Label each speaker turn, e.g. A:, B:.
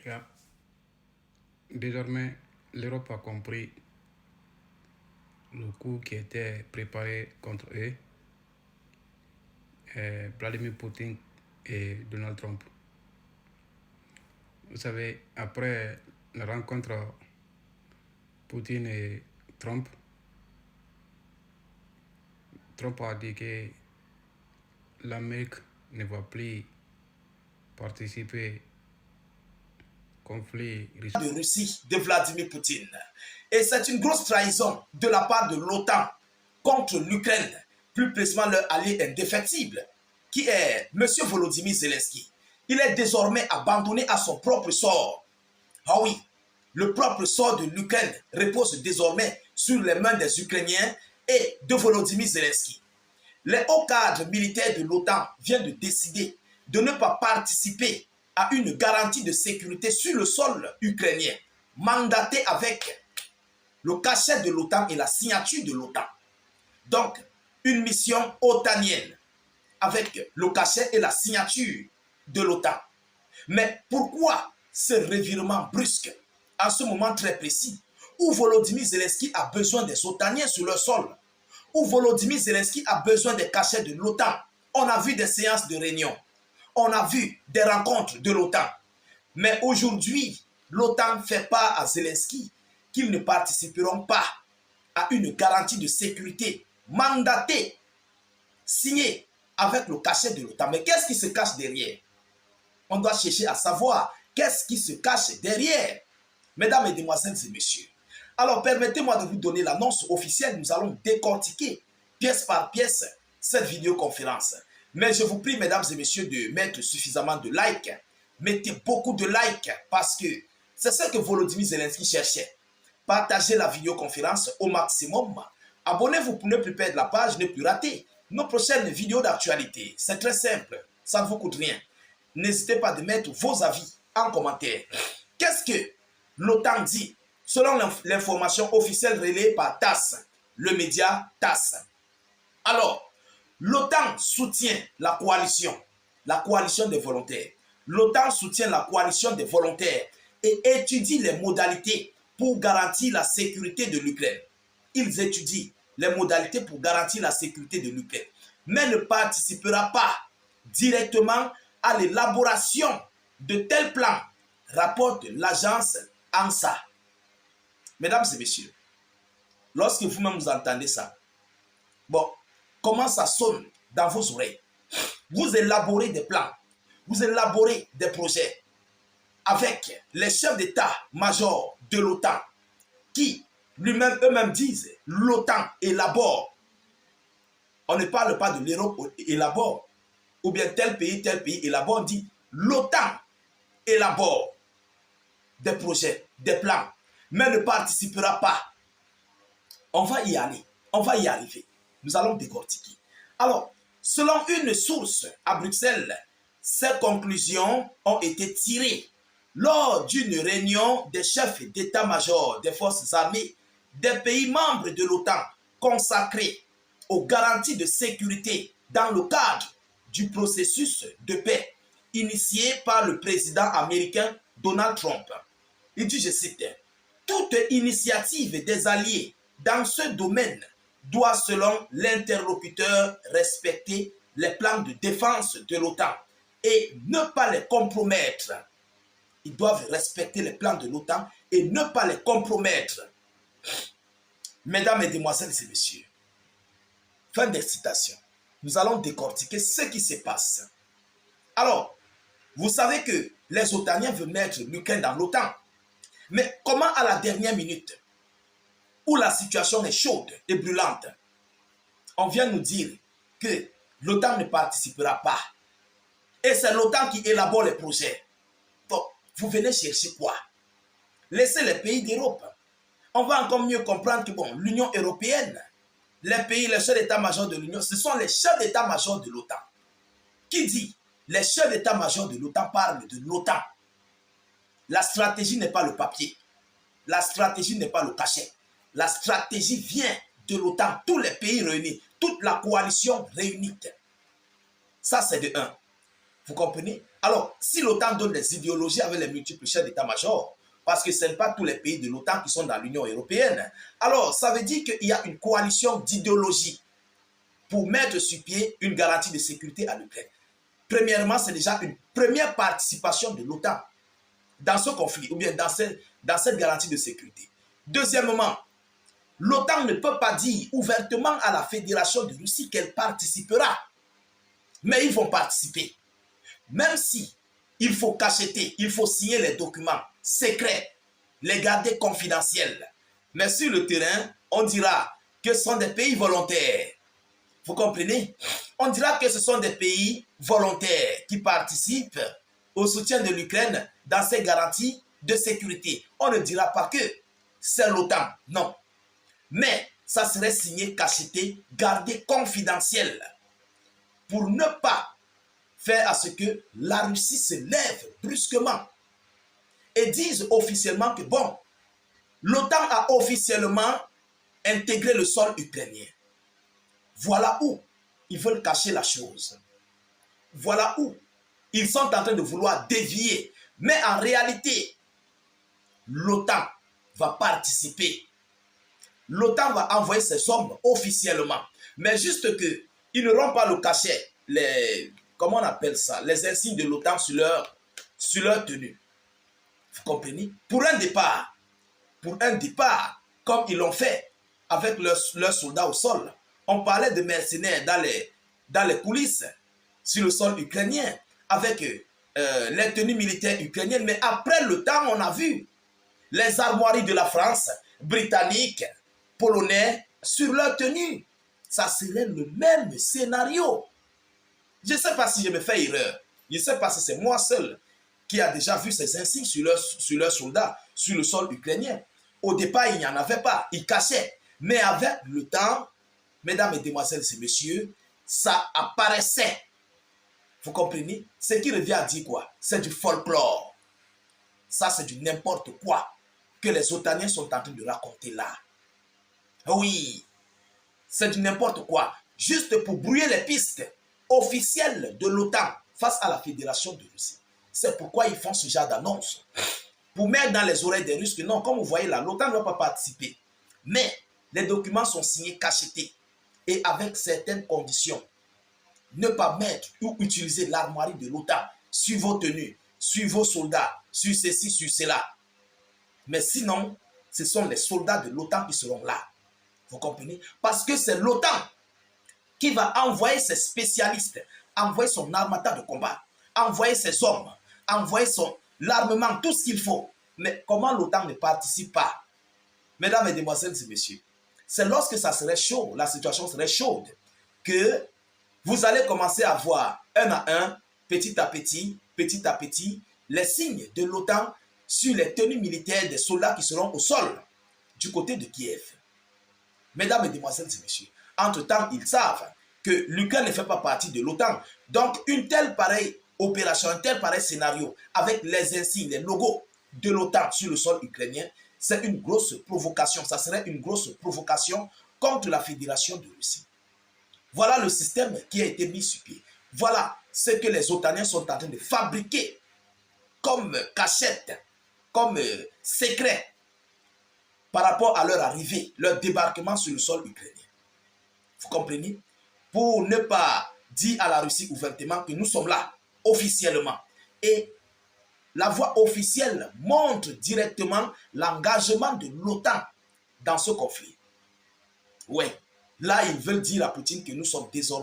A: Regarde, désormais, l'Europe a compris le coup qui était préparé contre eux, Vladimir Poutine et Donald Trump. Vous savez, après la rencontre Poutine et Trump, Trump a dit que l'Amérique ne va plus participer au conflit
B: de Russie de Vladimir Poutine. Et c'est une grosse trahison de la part de l'OTAN contre l'Ukraine, plus précisément leur allié indéfectible, qui est M. Volodymyr Zelensky. Il est désormais abandonné à son propre sort. Ah oui, le propre sort de l'Ukraine repose désormais sur les mains des Ukrainiens et de Volodymyr Zelensky. Les hauts cadres militaires de l'OTAN viennent de décider de ne pas participer à une garantie de sécurité sur le sol ukrainien, mandaté avec le cachet de l'OTAN et la signature de l'OTAN. Donc, une mission otanienne avec le cachet et la signature de l'OTAN. Mais pourquoi ce revirement brusque à ce moment très précis où Volodymyr Zelensky a besoin des otaniens sur leur sol, où Volodymyr Zelensky a besoin des cachets de l'OTAN? On a vu des séances de réunion, on a vu des rencontres de l'OTAN. Mais aujourd'hui, l'OTAN fait part à Zelensky qu'ils ne participeront pas à une garantie de sécurité mandatée, signée avec le cachet de l'OTAN. Mais qu'est-ce qui se cache derrière? On doit chercher à savoir qu'est-ce qui se cache derrière. Mesdames, Mesdemoiselles et Messieurs, alors permettez-moi de vous donner l'annonce officielle. Nous allons décortiquer pièce par pièce cette vidéoconférence. Mais je vous prie, mesdames et messieurs, de mettre suffisamment de likes. Mettez beaucoup de likes parce que c'est ce que Volodymyr Zelensky cherchait. Partagez la vidéoconférence au maximum. Abonnez-vous pour ne plus perdre la page, ne plus rater nos prochaines vidéos d'actualité. C'est très simple, ça ne vous coûte rien. N'hésitez pas à mettre vos avis en commentaire. Qu'est-ce que l'OTAN dit selon l'information officielle relayée par TASS, le média TASS? Alors, l'OTAN soutient la coalition des volontaires. L'OTAN soutient la coalition des volontaires et étudie les modalités pour garantir la sécurité de l'Ukraine. Ils étudient les modalités pour garantir la sécurité de l'Ukraine, mais ne participera pas directement à l'élaboration de tels plans, rapporte l'agence ANSA. Mesdames et messieurs, lorsque vous-même vous entendez ça, bon, comment ça sonne dans vos oreilles? Vous élaborez des plans, vous élaborez des projets avec les chefs d'état-major de l'OTAN qui eux-mêmes disent l'OTAN élabore. On ne parle pas de l'Europe élabore ou bien tel pays élabore. On dit l'OTAN élabore des projets, des plans, mais ne participera pas. On va y aller, on va y arriver. Nous allons décortiquer. Alors, selon une source à Bruxelles, ces conclusions ont été tirées lors d'une réunion des chefs d'état-major des forces armées des pays membres de l'OTAN consacrée aux garanties de sécurité dans le cadre du processus de paix initié par le président américain Donald Trump. Il dit, je cite, « Toute initiative des alliés dans ce domaine doit, selon l'interlocuteur, respecter les plans de défense de l'OTAN et ne pas les compromettre. » Ils doivent respecter les plans de l'OTAN et ne pas les compromettre. Mesdames, Mesdemoiselles et Messieurs, fin de citation. Nous allons décortiquer ce qui se passe. Alors, vous savez que les OTANiens veulent mettre l'Ukraine dans l'OTAN. Mais comment à la dernière minute, où la situation est chaude et brûlante, on vient nous dire que l'OTAN ne participera pas. Et c'est l'OTAN qui élabore les projets. Donc, vous venez chercher quoi? Laissez les pays d'Europe. On va encore mieux comprendre que bon, l'Union européenne, les pays, les chefs d'état-major de l'Union, ce sont les chefs d'état-major de l'OTAN. Qui dit? Les chefs d'état-major de l'OTAN parlent de l'OTAN. La stratégie n'est pas le papier. La stratégie n'est pas le cachet. La stratégie vient de l'OTAN. Tous les pays réunis, toute la coalition réunie. Ça, c'est de un. Vous comprenez? Alors, si l'OTAN donne des idéologies avec les multiples chefs d'état-major, parce que ce n'est pas tous les pays de l'OTAN qui sont dans l'Union européenne, alors ça veut dire qu'il y a une coalition d'idéologies pour mettre sur pied une garantie de sécurité à l'Ukraine. Premièrement, c'est déjà une première participation de l'OTAN dans ce conflit, ou bien dans cette garantie de sécurité. Deuxièmement, l'OTAN ne peut pas dire ouvertement à la Fédération de Russie qu'elle participera, mais ils vont participer. Même si il faut cacheter, il faut signer les documents secrets, les garder confidentiels. Mais sur le terrain, on dira que ce sont des pays volontaires. Vous comprenez? On dira que ce sont des pays volontaires qui participent au soutien de l'Ukraine dans ces garanties de sécurité. On ne dira pas que c'est l'OTAN, non. Mais ça serait signé, cacheté, gardé confidentiel pour ne pas faire à ce que la Russie se lève brusquement et dise officiellement que bon, l'OTAN a officiellement intégré le sol ukrainien. Voilà où ils veulent cacher la chose. Voilà où ils sont en train de vouloir dévier. Mais en réalité, l'OTAN va participer. L'OTAN va envoyer ses hommes officiellement. Mais juste qu'ils n'auront pas le cachet, comment on appelle ça, les insignes de l'OTAN sur leur tenue. Vous comprenez? Pour un départ, comme ils l'ont fait avec leurs soldats au sol, on parlait de mercenaires dans les coulisses, sur le sol ukrainien, avec les tenues militaires ukrainiennes. Mais après le temps, on a vu les armoiries de la France, britanniques, polonais, sur leur tenue. Ça serait le même scénario. Je ne sais pas si je me fais erreur. Je ne sais pas si c'est moi seul qui a déjà vu ces insignes sur leurs soldats, sur le sol ukrainien. Au départ, il n'y en avait pas. Ils cachaient. Mais avec le temps, mesdames, mesdemoiselles et messieurs, ça apparaissait. Vous comprenez? Ce qui revient à dire quoi? C'est du folklore. Ça, c'est du n'importe quoi que les Otaniens sont en train de raconter là. Oui, c'est du n'importe quoi. Juste pour brouiller les pistes officielles de l'OTAN face à la Fédération de Russie. C'est pourquoi ils font ce genre d'annonce. Pour mettre dans les oreilles des Russes que non, comme vous voyez là, l'OTAN ne va pas participer. Mais les documents sont signés, cachetés. Et avec certaines conditions. Ne pas mettre ou utiliser l'armoirie de l'OTAN sur vos tenues, sur vos soldats, sur ceci, sur cela. Mais sinon, ce sont les soldats de l'OTAN qui seront là. Vous comprenez? Parce que c'est l'OTAN qui va envoyer ses spécialistes, envoyer son armata de combat, envoyer ses hommes, envoyer l'armement, tout ce qu'il faut. Mais comment l'OTAN ne participe pas? Mesdames, mesdemoiselles et messieurs, c'est lorsque ça serait chaud, la situation serait chaude, que vous allez commencer à voir un à un, petit à petit, les signes de l'OTAN sur les tenues militaires des soldats qui seront au sol du côté de Kiev. Mesdames, mesdemoiselles et messieurs, entre-temps, ils savent que l'Ukraine ne fait pas partie de l'OTAN. Donc, une telle pareille opération, un tel pareil scénario, avec les insignes, les logos de l'OTAN sur le sol ukrainien, c'est une grosse provocation. Ça serait une grosse provocation contre la Fédération de Russie. Voilà le système qui a été mis sur pied. Voilà ce que les Otaniens sont en train de fabriquer comme cachette, comme secret par rapport à leur arrivée, leur débarquement sur le sol ukrainien. Vous comprenez? Pour ne pas dire à la Russie ouvertement que nous sommes là, officiellement. Et la voix officielle montre directement l'engagement de l'OTAN dans ce conflit. Oui, là, ils veulent dire à Poutine que nous sommes désormais